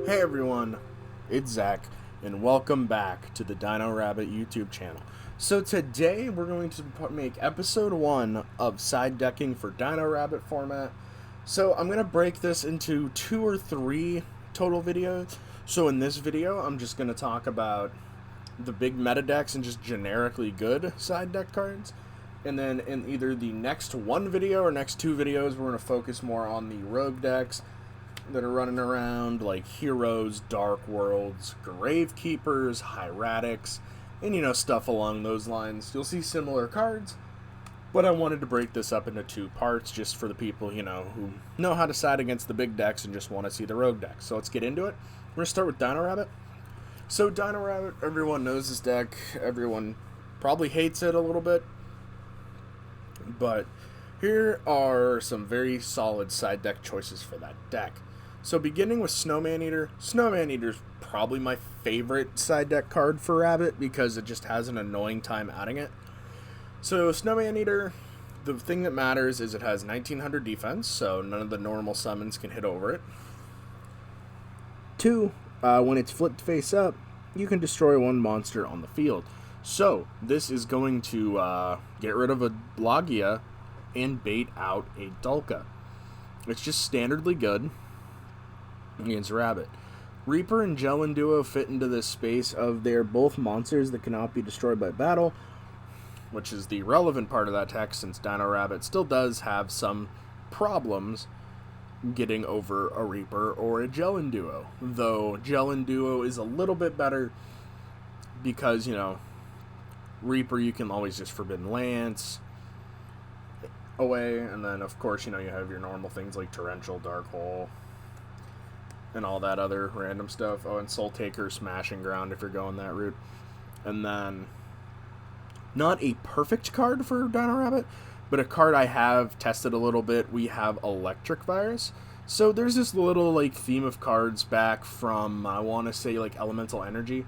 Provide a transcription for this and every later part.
Hey everyone, it's Zach, and welcome back to the Dino Rabbit YouTube channel. So today we're going to make episode 1 of side decking for Dino Rabbit format. So I'm going to break this into 2 or 3 total videos. So in this video, I'm just going to talk about the big meta decks and just generically good side deck cards. And then in either the next one video or next 2 videos, we're going to focus more on the rogue decks that are running around, like Heroes, Dark Worlds, Gravekeepers, Hieratics, and stuff along those lines. You'll see similar cards, but I wanted to break this up into 2 parts just for the people, who know how to side against the big decks and just want to see the rogue decks. So let's get into it. We're going to start with Dino Rabbit. So Dino Rabbit, everyone knows this deck. Everyone probably hates it a little bit, but here are some very solid side deck choices for that deck. So beginning with Snowman Eater. Snowman Eater is probably my favorite side deck card for Rabbit because it just has an annoying time adding it. So Snowman Eater, the thing that matters is it has 1900 defense, so none of the normal summons can hit over it. 2, when it's flipped face up, you can destroy 1 monster on the field. So this is going to get rid of a Logia and bait out a Dulka. It's just standardly good against Rabbit. Reaper and Jellin Duo fit into this space of they're both monsters that cannot be destroyed by battle, which is the relevant part of that text since Dino Rabbit still does have some problems getting over a Reaper or a Jellin Duo. Though Jellin Duo is a little bit better because, Reaper you can always just Forbidden Lance away, and then of course, you have your normal things like Torrential, Dark Hole, and all that other random stuff. Oh, and Soul Taker, Smashing Ground if you're going that route. And then, not a perfect card for Dino Rabbit, but a card I have tested a little bit. We have Electric Virus. So there's this little theme of cards back from, I want to say Elemental Energy,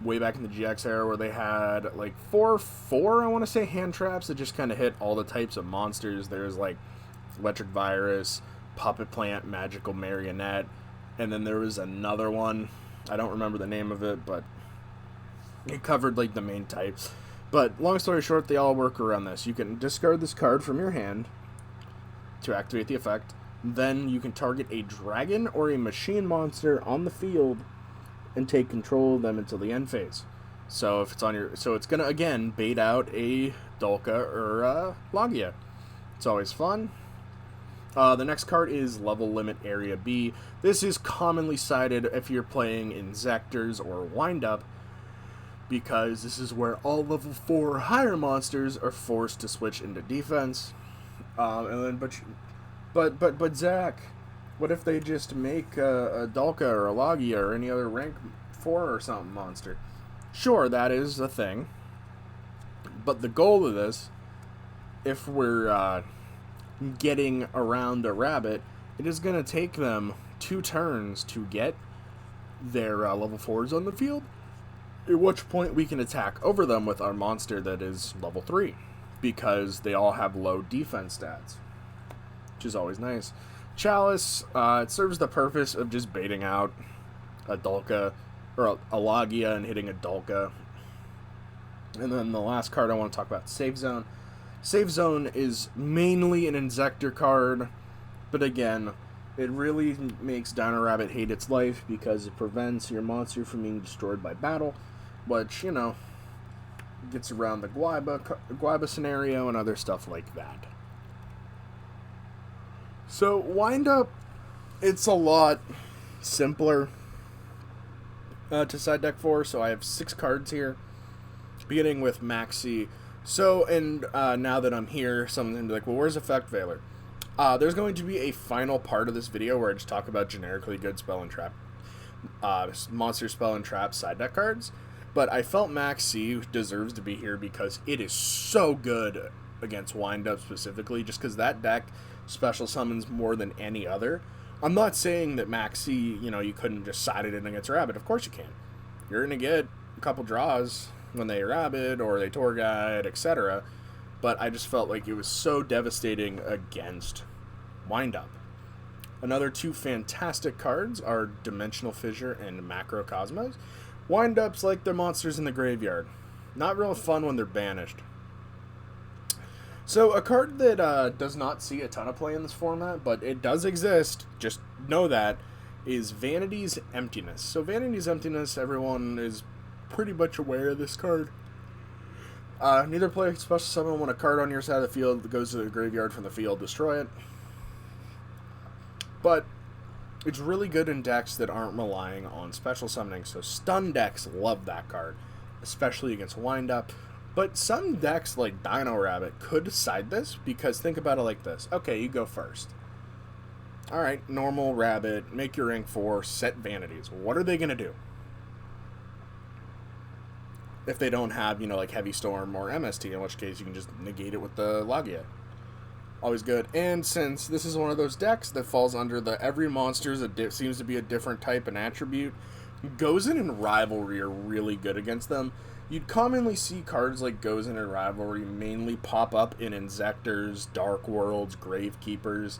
way back in the GX era, where they had 4 I want to say hand traps that just kind of hit all the types of monsters. There's Electric Virus, Puppet Plant, Magical Marionette, and then there was another one. I don't remember the name of it, but it covered the main types. But long story short, they all work around this. You can discard this card from your hand to activate the effect. Then you can target a dragon or a machine monster on the field and take control of them until the end phase. So if it's on your, so it's gonna again bait out a Dulka or a Logia. It's always fun. The next card is Level Limit Area B. This is commonly cited if you're playing Injectors or Windup, because this is where all level 4 or higher monsters are forced to switch into defense. And then, but Zach, what if they just make a Dulka or a Logia or any other rank 4 or something monster? Sure, that is a thing. But the goal of this, if we're getting around a Rabbit, it is going to take them 2 turns to get their level 4s on the field, at which point we can attack over them with our monster that is level 3, because they all have low defense stats, which is always nice. Chalice, it serves the purpose of just baiting out a Dulka or a Logia and hitting a Dulka. And then the last card I want to talk about, Save Zone. Save Zone is mainly an Injector card, but again, it really makes Dino Rabbit hate its life because it prevents your monster from being destroyed by battle, which, gets around the Guaiba scenario and other stuff like that. So, Windup, it's a lot simpler to side deck for, so I have 6 cards here, beginning with Maxi. So, and now that I'm here, someone's going to be like, well, where's Effect Veiler? There's going to be a final part of this video where I just talk about generically good Spell and Trap, Monster Spell and Trap side deck cards, but I felt Maxi deserves to be here because it is so good against Windup specifically, just because that deck special summons more than any other. I'm not saying that Maxi, you couldn't just side it in against Rabbit. Of course you can. You're going to get a couple draws when they Rabbit or they Tour Guide, etc. But I just felt like it was so devastating against Windup. Another two fantastic cards are Dimensional Fissure and Macrocosmos. Windups like they're monsters in the graveyard. Not real fun when they're banished. So a card that does not see a ton of play in this format, but it does exist, just know that, is Vanity's Emptiness. So Vanity's Emptiness, everyone is pretty much aware of this card. Neither play special summon when a card on your side of the field goes to the graveyard from the field, destroy it. But it's really good in decks that aren't relying on special summoning, so stun decks love that card, especially against Windup. But some decks like Dino Rabbit could side this, because think about it like this. Okay, you go first. Alright, normal Rabbit, make your rank 4, set Vanities. What are they going to do? If they don't have, like Heavy Storm or MST, in which case you can just negate it with the Logia. Always good. And since this is one of those decks that falls under the every monster seems to be a different type and attribute, Gozen and Rivalry are really good against them. You'd commonly see cards like Gozen and Rivalry mainly pop up in Injectors, Dark Worlds, Gravekeepers,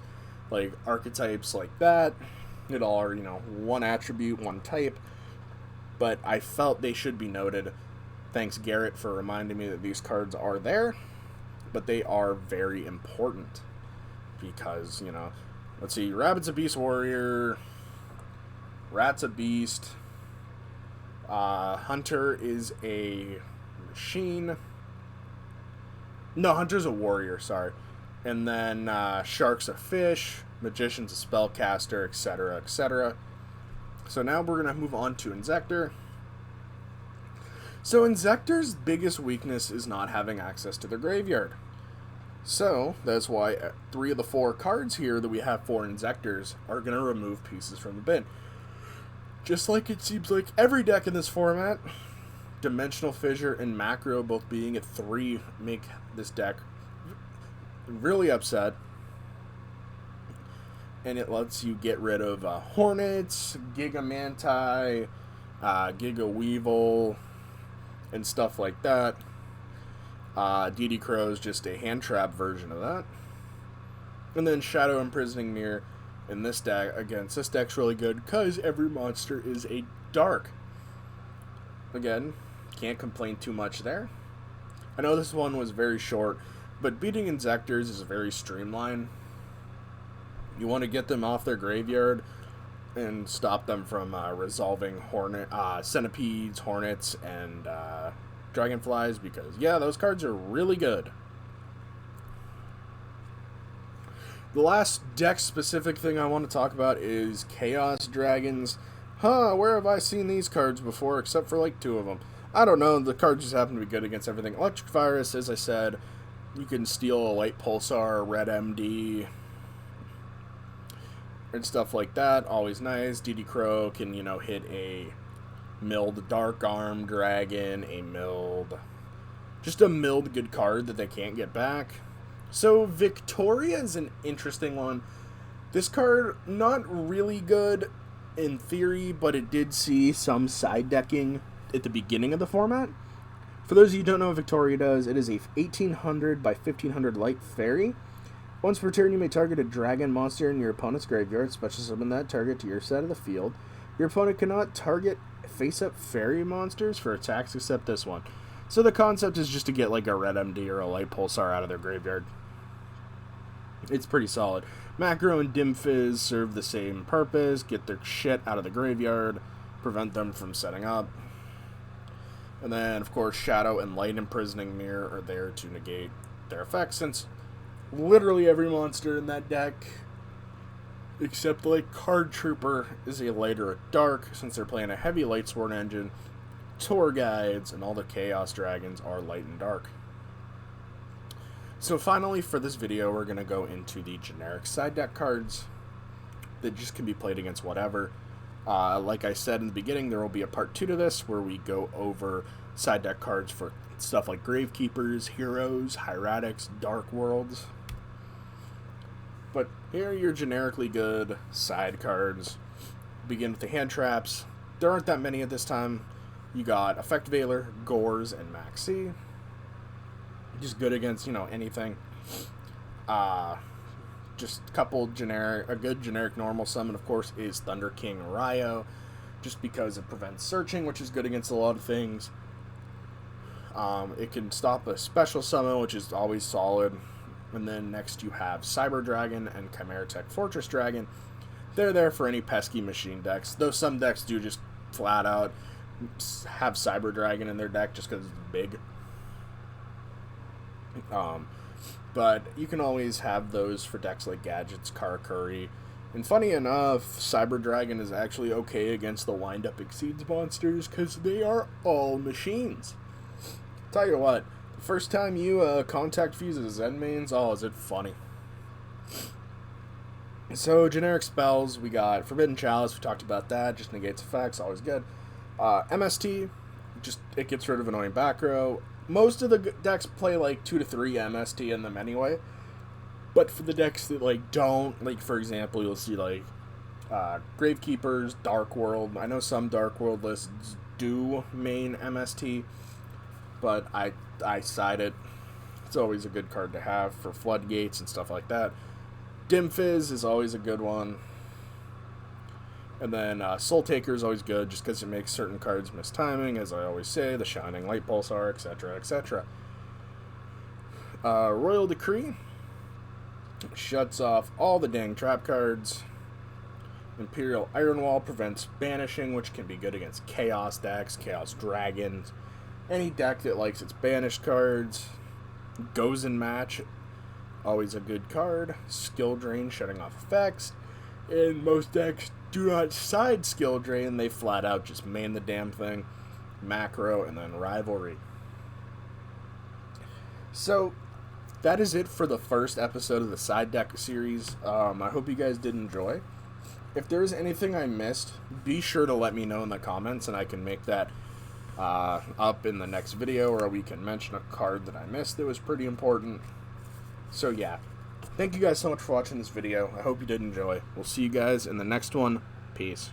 like archetypes like that. It all are, one attribute, one type. But I felt they should be noted. Thanks, Garrett, for reminding me that these cards are there. But they are very important. Because, let's see, Rabbit's a Beast Warrior. Rat's a Beast. Hunter is a machine. No, Hunter's a warrior, sorry. And then Shark's a fish. Magician's a spellcaster, etc., etc. So now we're going to move on to Injector. So Injector's biggest weakness is not having access to their graveyard. So that's why 3 of the 4 cards here that we have for Injectors are going to remove pieces from the bin. Just like it seems like every deck in this format, Dimensional Fissure and Macro both being at 3 make this deck really upset. And it lets you get rid of Hornets, Gigamanti, Giga Weevil, and stuff like that. DD Crow is just a hand trap version of that. And then Shadow Imprisoning Mirror in this deck, this deck's really good because every monster is a dark. Again, can't complain too much there. I know this one was very short, but beating Injectors is very streamlined. You want to get them off their graveyard and stop them from resolving centipedes, hornets, and dragonflies, because, yeah, those cards are really good. The last deck-specific thing I want to talk about is Chaos Dragons. Where have I seen these cards before, except for, 2 of them? I don't know, the cards just happen to be good against everything. Electric Virus, as I said, you can steal a Light Pulsar, Red MD, and stuff like that. Always nice. DD Crow can, hit a milled Dark Arm Dragon, just a milled good card that they can't get back. So Victoria is an interesting one. This card, not really good in theory, but it did see some side decking at the beginning of the format. For those of you who don't know what Victoria does, it is a 1800 by 1500 light fairy. Once per turn, you may target a dragon monster in your opponent's graveyard, special summon that target to your side of the field. Your opponent cannot target face-up fairy monsters for attacks except this one. So the concept is just to get a Red MD or a Light Pulsar out of their graveyard. It's pretty solid. Macro and Dim Fizz serve the same purpose. Get their shit out of the graveyard. Prevent them from setting up. And then, of course, Shadow and Light Imprisoning Mirror are there to negate their effects, since literally every monster in that deck, except Card Trooper, is a light or a dark, since they're playing a heavy Light Sword engine. Tour Guides and all the Chaos Dragons are light and dark. So finally, for this video, we're going to go into the generic side deck cards that just can be played against whatever. Like I said in the beginning, there will be a part 2 to this where we go over side deck cards for stuff like Gravekeepers, Heroes, Hieratics, Dark Worlds. But here are your generically good side cards. Begin with the hand traps. There aren't that many at this time. You got Effect Veiler, Gores, and Maxi. Just good against, anything. just a couple generic, a good generic normal summon, of course, is Thunder King Ryo, just because it prevents searching, which is good against a lot of things. It can stop a special summon, which is always solid. And then next you have Cyber Dragon and Chimera Tech Fortress Dragon. They're there for any pesky machine decks, though some decks do just flat out have Cyber Dragon in their deck just because it's big. But you can always have those for decks like Gadgets, Karakuri. And funny enough, Cyber Dragon is actually okay against the Windup Exceeds monsters because they are all machines. Tell you what, the first time you contact fuse as Zen mains, oh, is it funny. So, generic spells, we got Forbidden Chalice, we talked about that, just negates effects, always good. MST, just, it gets rid of annoying back row. Most of the decks play like 2 to 3 MST in them anyway. But for the decks that like don't, like for example, you'll see like Gravekeepers, Dark World. I know some Dark World lists do main MST, but I side it. It's always a good card to have for Floodgates and stuff like that. Dim Fizz is always a good one. And then Soul Taker is always good just because it makes certain cards miss timing, as I always say, the Shining Light Pulsar, etc., etc. Royal Decree shuts off all the dang trap cards. Imperial Iron Wall prevents banishing, which can be good against Chaos decks, Chaos Dragons, any deck that likes its banished cards. Goes in Match, always a good card. Skill Drain, shutting off effects. And most decks do not side Skill Drain, they flat out just main the damn thing. Macro, and then Rivalry. So, that is it for the first episode of the Side Deck series. I hope you guys did enjoy. If there's anything I missed, be sure to let me know in the comments, and I can make that up in the next video, or we can mention a card that I missed that was pretty important. So yeah, thank you guys so much for watching this video. I hope you did enjoy. We'll see you guys in the next one. Peace.